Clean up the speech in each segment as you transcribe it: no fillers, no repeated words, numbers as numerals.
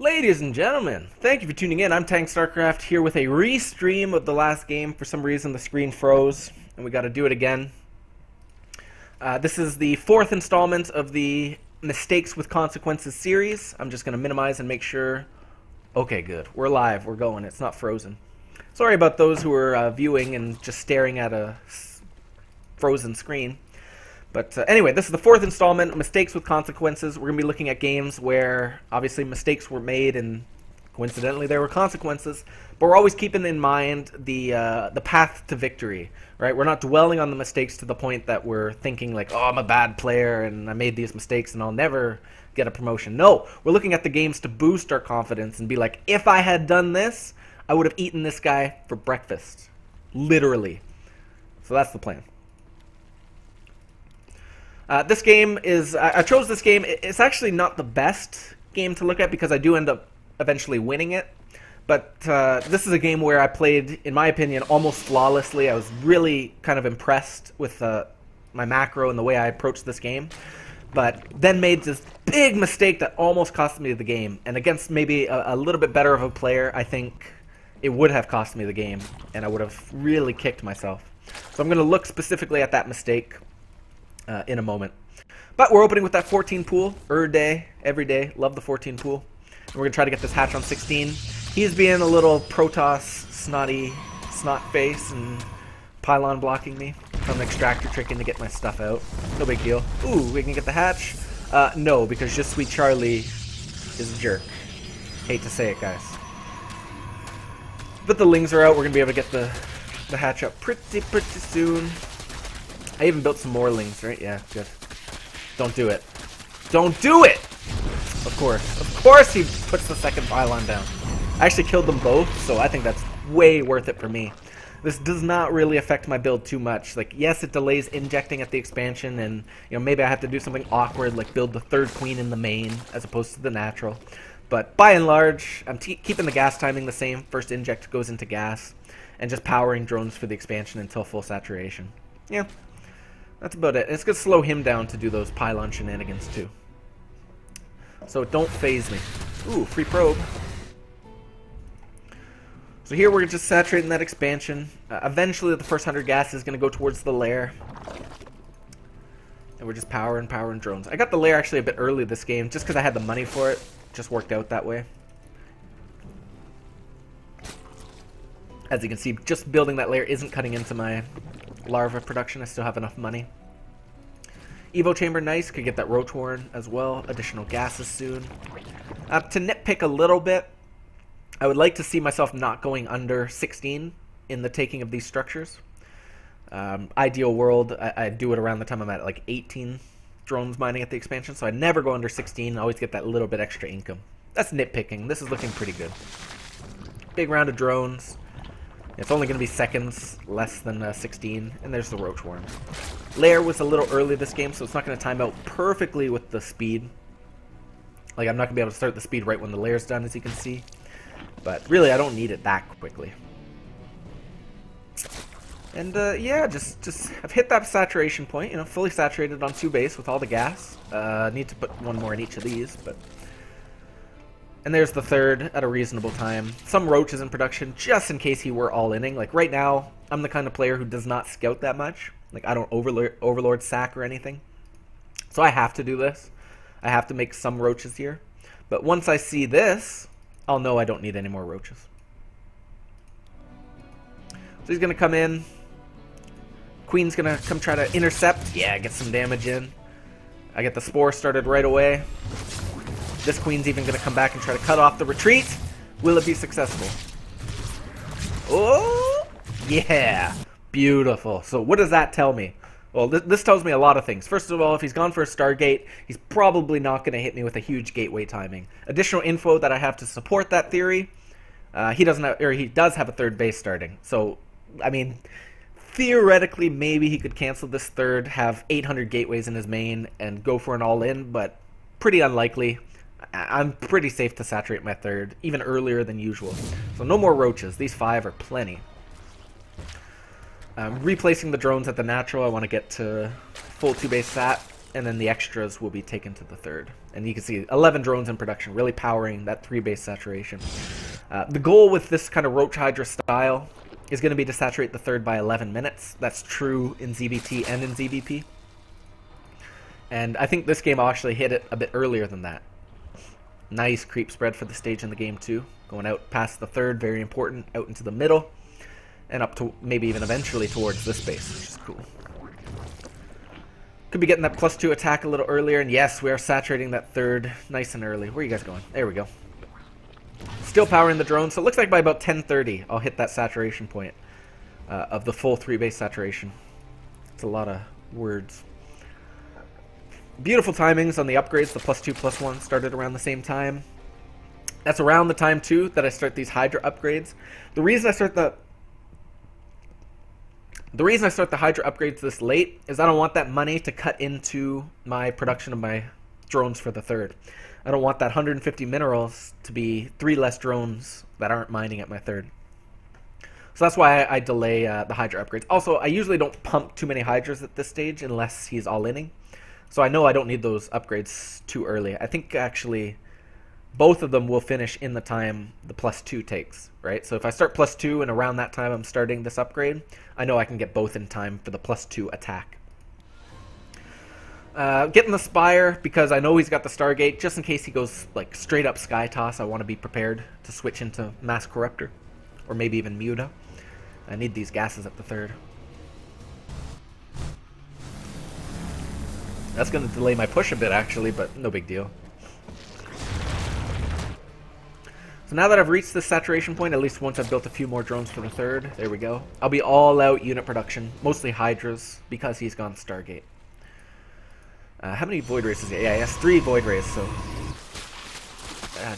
Ladies and gentlemen, thank you for tuning in. I'm Tank StarCraft here with a restream of the last game. For some reason the screen froze and we got to do it again. This is the fourth installment of the Mistakes with Consequences series. I'm just going to minimize and make sure... Okay, good. We're live. We're going. It's not frozen. Sorry about those who are viewing and just staring at a frozen screen. But anyway, this is the fourth installment, Mistakes with Consequences. We're going to be looking at games where, obviously, mistakes were made and, coincidentally, there were consequences. But we're always keeping in mind the path to victory, right? We're not dwelling on the mistakes to the point that we're thinking like, oh, I'm a bad player and I made these mistakes and I'll never get a promotion. No, we're looking at the games to boost our confidence and be like, if I had done this, I would have eaten this guy for breakfast. Literally. So that's the plan. This game is, I chose this game. It's actually not the best game to look at because I do end up eventually winning it. But this is a game where I played, in my opinion, almost flawlessly. I was really kind of impressed with my macro and the way I approached this game. But then made this big mistake that almost cost me the game. And against maybe a little bit better of a player, I think it would have cost me the game. And I would have really kicked myself. So I'm going to look specifically at that mistake in a moment. But we're opening with that 14 pool. Every day. Love the 14 pool. And we're going to try to get this hatch on 16. He's being a little Protoss snot face and pylon blocking me. I'm extractor tricking to get my stuff out. No big deal. Ooh, we can get the hatch. No, because just Sweet Charlie is a jerk. Hate to say it, guys. But the lings are out. We're going to be able to get the hatch up pretty soon. I even built some more lings, right? Yeah, good. Don't do it. Don't do it! Of course he puts the second pylon down. I actually killed them both, so I think that's way worth it for me. This does not really affect my build too much. Like, yes, it delays injecting at the expansion, and maybe I have to do something awkward, like build the third queen in the main, as opposed to the natural. But by and large, I'm keeping the gas timing the same. First inject goes into gas, and just powering drones for the expansion until full saturation. Yeah. That's about it. It's going to slow him down to do those pylon shenanigans too. So don't phase me. Ooh, free probe. So here we're just saturating that expansion. Eventually the first 100 gas is going to go towards the lair. And we're just powering drones. I got the lair actually a bit early this game just because I had the money for it. Just worked out that way. As you can see, just building that lair isn't cutting into my larva production. I still have enough money. Evo chamber, nice. Could get that roach horn as well. Additional gases soon. To nitpick a little bit, I would like to see myself not going under 16 in the taking of these structures. Ideal world, I do it around the time I'm at like 18 drones mining at the expansion, so I never go under 16. I always get that little bit extra income. That's nitpicking. This is looking pretty good. Big round of drones. It's only going to be seconds less than 16, and there's the roach worm. Lair was a little early this game, so it's not going to time out perfectly with the speed. Like, I'm not going to be able to start the speed right when the lair's done, as you can see. But really, I don't need it that quickly. And yeah, just I've hit that saturation point. Fully saturated on 2 base with all the gas. Need to put one more in each of these, but. And there's the third at a reasonable time. Some roaches in production, just in case he were all-inning. Like, right now, I'm the kind of player who does not scout that much. Like, I don't overlord sack or anything. So I have to do this. I have to make some roaches here. But once I see this, I'll know I don't need any more roaches. So he's going to come in. Queen's going to come try to intercept. Yeah, get some damage in. I get the spore started right away. This queen's even going to come back and try to cut off the retreat. Will it be successful? Oh, yeah. Beautiful. So what does that tell me? Well, this tells me a lot of things. First of all, if he's gone for a Stargate, he's probably not going to hit me with a huge gateway timing. Additional info that I have to support that theory. He does have a third base starting. So, I mean, theoretically, maybe he could cancel this third, have 800 gateways in his main, and go for an all-in, but pretty unlikely. I'm pretty safe to saturate my third, even earlier than usual. So no more roaches. These 5 are plenty. Replacing the drones at the natural. I want to get to full 2 base sat. and then the extras will be taken to the third. And you can see 11 drones in production, really powering that 3-base saturation. The goal with this kind of Roach-Hydra style is going to be to saturate the third by 11 minutes. That's true in ZvT and in ZvP. And I think this game I'll actually hit it a bit earlier than that. Nice creep spread for the stage in the game too. Going out past the third, very important, out into the middle, and up to maybe even eventually towards this base, which is cool. Could be getting that +2 attack a little earlier, and yes, we are saturating that third nice and early. Where are you guys going? There we go. Still powering the drone, so it looks like by about 10:30 I'll hit that saturation point of the full 3-base saturation. It's a lot of words. Beautiful timings on the upgrades. The +2, +1 started around the same time. That's around the time too that I start these Hydra upgrades. The reason I start the Hydra upgrades this late is I don't want that money to cut into my production of my drones for the third. I don't want that 150 minerals to be 3 less drones that aren't mining at my third. So that's why I delay the Hydra upgrades. Also, I usually don't pump too many Hydras at this stage unless he's all-inning. So I know I don't need those upgrades too early. I think actually both of them will finish in the time the +2 takes, right? So if I start +2 and around that time I'm starting this upgrade, I know I can get both in time for the +2 attack. Getting the Spire because I know he's got the Stargate. Just in case he goes like straight up Sky Toss, I want to be prepared to switch into Mass Corruptor or maybe even Muta. I need these gases at the third. That's going to delay my push a bit actually, but no big deal. So now that I've reached this saturation point, at least once I've built a few more drones for the third, there we go. I'll be all out unit production, mostly Hydras, because he's gone Stargate. How many Void Rays is he? Yeah, he has 3 Void Rays, so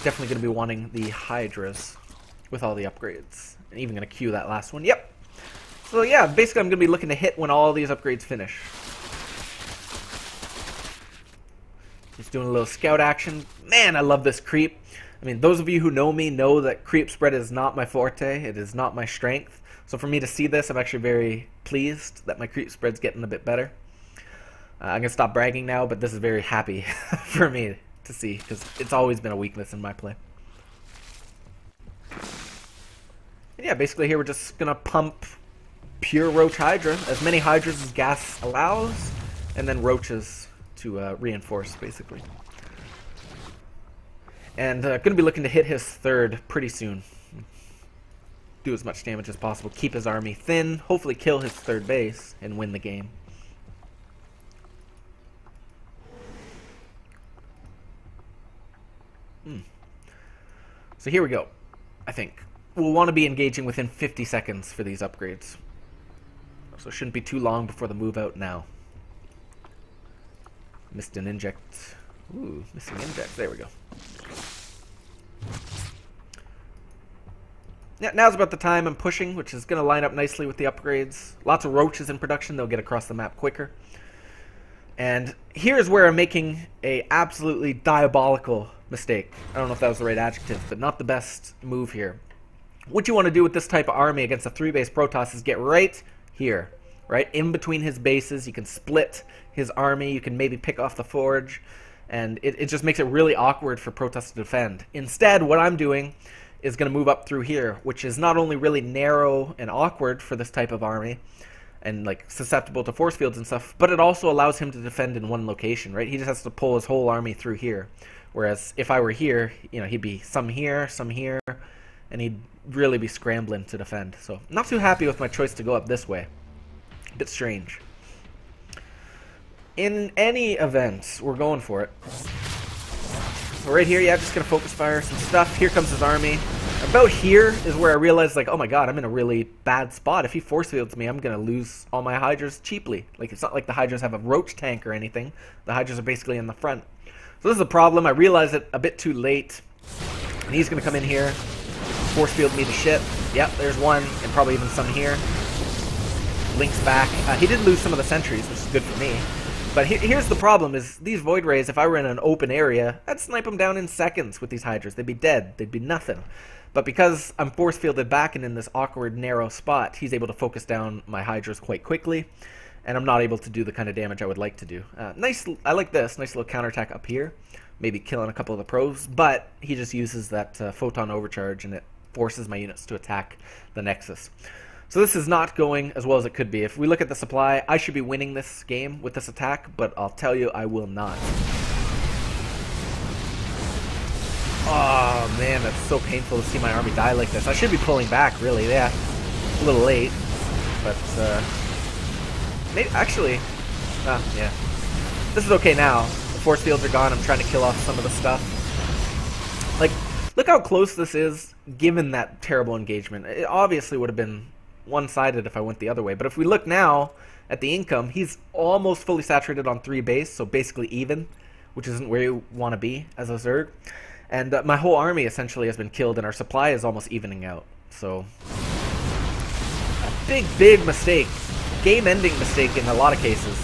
definitely going to be wanting the Hydras with all the upgrades. And even going to queue that last one. Yep. So yeah, basically I'm going to be looking to hit when all these upgrades finish. Just doing a little scout action. Man, I love this creep. I mean, those of you who know me know that creep spread is not my forte. It is not my strength. So for me to see this, I'm actually very pleased that my creep spread's getting a bit better. I'm going to stop bragging now, but this is very happy for me to see, because it's always been a weakness in my play. And yeah, basically here we're just going to pump pure Roach-Hydra, as many Hydras as gas allows, and then Roaches to reinforce, basically. And going to be looking to hit his third pretty soon. Do as much damage as possible, keep his army thin, hopefully kill his third base, and win the game. So here we go. I think we'll want to be engaging within 50 seconds for these upgrades. So it shouldn't be too long before the move out now. Missed an inject. Ooh, missing inject. There we go. Yeah, now's about the time I'm pushing, which is going to line up nicely with the upgrades. Lots of Roaches in production. They'll get across the map quicker. And here's where I'm making a absolutely diabolical mistake. I don't know if that was the right adjective, but not the best move here. What you want to do with this type of army against a 3-base Protoss is get right here, right in between his bases. You can split his army. You can maybe pick off the forge, and it just makes it really awkward for Protoss to defend. Instead, what I'm doing is going to move up through here, which is not only really narrow and awkward for this type of army, and like susceptible to force fields and stuff, but it also allows him to defend in one location, right? He just has to pull his whole army through here. Whereas if I were here, you know, he'd be some here, and he'd really be scrambling to defend. So not too happy with my choice to go up this way. A bit strange. In any event, we're going for it. So right here, yeah, just gonna focus fire some stuff. Here comes his army. About here is where I realized, like, oh my god, I'm in a really bad spot. If he force fields me, I'm gonna lose all my Hydras cheaply. Like, it's not like the Hydras have a Roach tank or anything. The Hydras are basically in the front. So this is a problem. I realized it a bit too late. And he's gonna come in here, force field me to shit. Yep, there's one, and probably even some here. Links back. He did lose some of the sentries, which is good for me. But here's the problem, is these Void Rays, if I were in an open area, I'd snipe them down in seconds with these Hydras. They'd be dead. They'd be nothing. But because I'm force fielded back and in this awkward, narrow spot, he's able to focus down my Hydras quite quickly. and I'm not able to do the kind of damage I would like to do. Nice, I like this. Nice little counterattack up here. Maybe killing a couple of the pros, but he just uses that photon overcharge, and it forces my units to attack the Nexus. So this is not going as well as it could be. If we look at the supply, I should be winning this game with this attack, but I'll tell you, I will not. Oh man, that's so painful to see my army die like this. I should be pulling back, really. Yeah, a little late, but maybe actually, yeah, this is okay now. The force fields are gone. I'm trying to kill off some of the stuff. Like, look how close this is, given that terrible engagement. It obviously would have been one-sided if I went the other way. But if we look now at the income, he's almost fully saturated on 3 base, so basically even, which isn't where you want to be as a Zerg. And my whole army essentially has been killed, and our supply is almost evening out. So, a big, big mistake. Game-ending mistake in a lot of cases.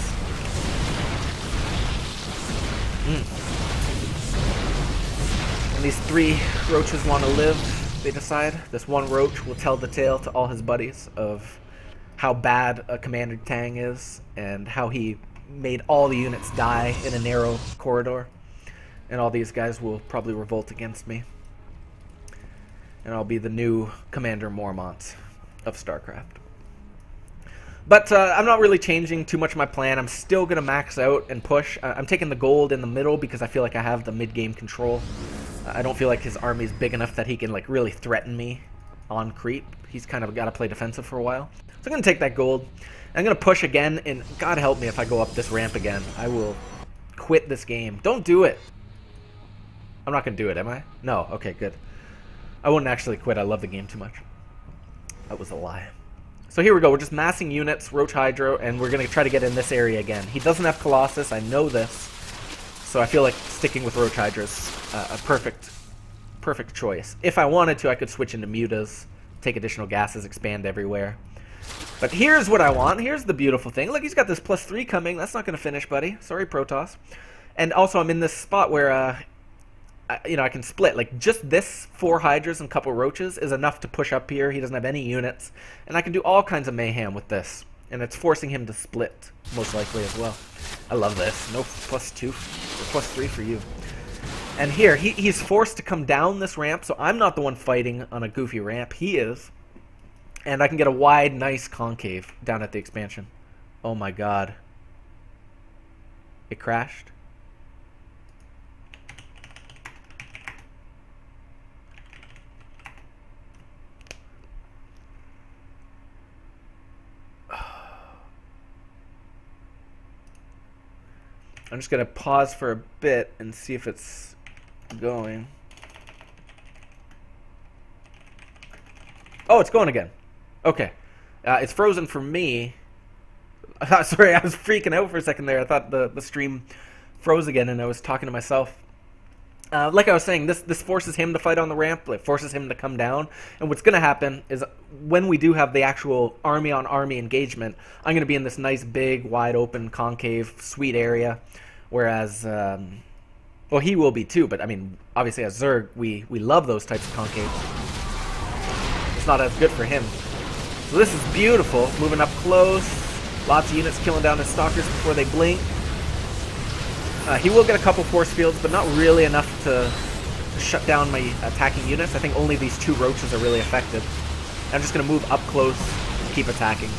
And these 3 roaches want to live, they decide. This one roach will tell the tale to all his buddies of how bad a Commander Tang is, and how he made all the units die in a narrow corridor. And all these guys will probably revolt against me. And I'll be the new Commander Mormont of StarCraft. But I'm not really changing too much of my plan. I'm still going to max out and push. I'm taking the gold in the middle because I feel like I have the mid-game control. I don't feel like his army is big enough that he can like really threaten me on creep. He's kind of got to play defensive for a while. So I'm going to take that gold. I'm going to push again, and God help me if I go up this ramp again. I will quit this game. Don't do it. I'm not going to do it, am I? No. Okay, good. I wouldn't actually quit. I love the game too much. That was a lie. So here we go. We're just massing units, Roach-Hydra, and we're going to try to get in this area again. He doesn't have Colossus. I know this. So I feel like sticking with Roach-Hydra is a perfect choice. If I wanted to, I could switch into mutas, take additional gases, expand everywhere. But here's what I want. Here's the beautiful thing. Look, he's got this +3 coming. That's not going to finish, buddy. Sorry, Protoss. And also, I'm in this spot where... I can split. Like, just this 4 Hydras and a couple Roaches is enough to push up here. He doesn't have any units. And I can do all kinds of mayhem with this. And it's forcing him to split, most likely, as well. I love this. No +2 or +3 for you. And here, he's forced to come down this ramp, so I'm not the one fighting on a goofy ramp. He is. And I can get a wide, nice concave down at the expansion. Oh my god. It crashed. I'm just going to pause for a bit and see if it's going. Oh, it's going again. Okay. It's frozen for me. Sorry, I was freaking out for a second there. I thought the stream froze again, and I was talking to myself. Like I was saying, this forces him to fight on the ramp. It forces him to come down. And what's going to happen is when we do have the actual army-on-army engagement, I'm going to be in this nice, big, wide-open, concave, sweet area. Whereas, well, he will be too. But, I mean, obviously as Zerg, we love those types of concaves. It's not as good for him. So this is beautiful. Moving up close. Lots of units killing down his stalkers before they blink. He will get a couple force fields, but not really enough to shut down my attacking units. I think only these 2 roaches are really effective. I'm just going to move up close and keep attacking.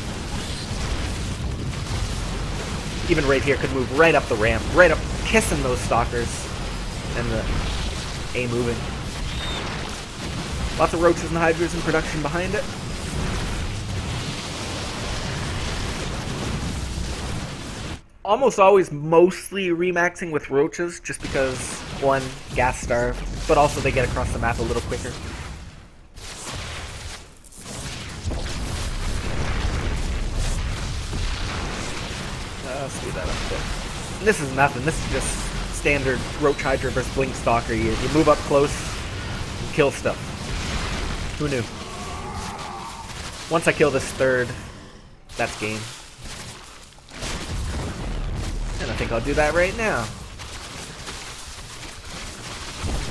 Even right here could move right up the ramp, right up, kissing those stalkers and the A moving. Lots of roaches and hydras in production behind it. Almost always mostly remaxing with roaches, just because, one, gas starved, but also they get across the map a little quicker. Let's do that up there. And this is nothing. This is just standard Roach-Hydra versus Blink Stalker. You move up close and kill stuff. Who knew? Once I kill this 3rd, that's game. And I think I'll do that right now.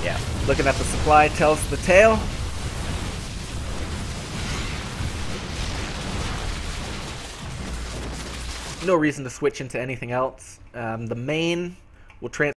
Yeah, looking at the supply tells the tale. no reason to switch into anything else. The main will transfer